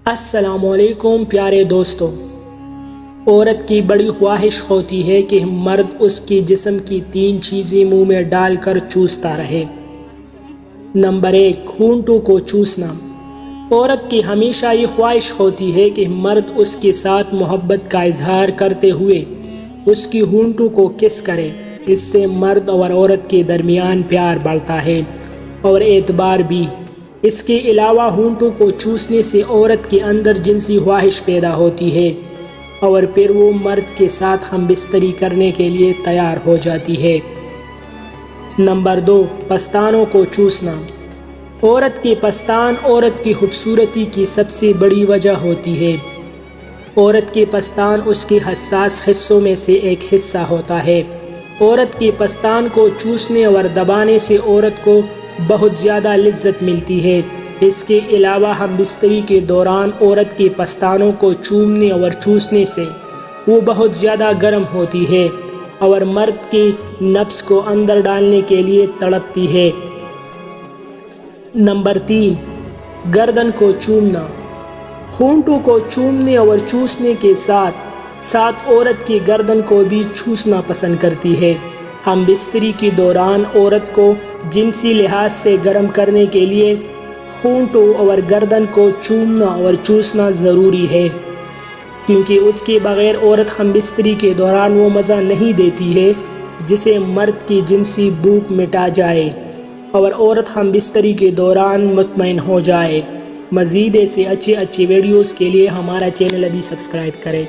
السلام علیکم پیارے دوستو، عورت کی بڑی خواہش ہوتی ہے کہ مرد اس کے جسم کی 3 چیزیں منہ میں ڈال کر چوستا رہے۔ نمبر 1، ہونٹوں کو چوسنا۔ عورت کی ہمیشہ یہ خواہش ہوتی ہے کہ مرد اس کے ساتھ محبت کا اظہار کرتے ہوئے اس کی ہونٹوں کو کس کرے۔ اس سے مرد اور عورت کے درمیان پیار بڑھتا ہے اور اعتبار بھی۔ اس کے علاوہ ہونٹوں کو چوسنے سے عورت کے اندر جنسی خواہش پیدا ہوتی ہے اور پھر وہ مرد کے ساتھ ہم بستری کرنے کے لیے تیار ہو جاتی ہے۔ نمبر 2، پستانوں کو چوسنا۔ عورت کے پستان عورت کی خوبصورتی کی سب سے بڑی وجہ ہوتی ہے۔ عورت کے پستان اس کے حساس حصوں میں سے ایک حصہ ہوتا ہے۔ عورت کے پستان کو چوسنے اور دبانے سے عورت کو بہت زیادہ لذت ملتی ہے۔ اس کے علاوہ ہم بستری کے دوران عورت کے پستانوں کو چومنے اور چوسنے سے وہ بہت زیادہ گرم ہوتی ہے اور مرد کے نفس کو اندر ڈالنے کے لیے تڑپتی ہے۔ نمبر 3، گردن کو چومنا۔ ہونٹوں کو چومنے اور چوسنے کے ساتھ ساتھ عورت کی گردن کو بھی چوسنا پسند کرتی ہے۔ ہم بستری کے دوران عورت کو جنسی لحاظ سے گرم کرنے کے لیے ہونٹوں اور گردن کو چومنا اور چوسنا ضروری ہے، کیونکہ اس کے بغیر عورت ہم بستری کے دوران وہ مزہ نہیں دیتی ہے جسے مرد کی جنسی بھوک مٹا جائے اور عورت ہم بستری کے دوران مطمئن ہو جائے۔ مزید ایسے اچھے ویڈیوز کے لیے ہمارا چینل ابھی سبسکرائب کریں۔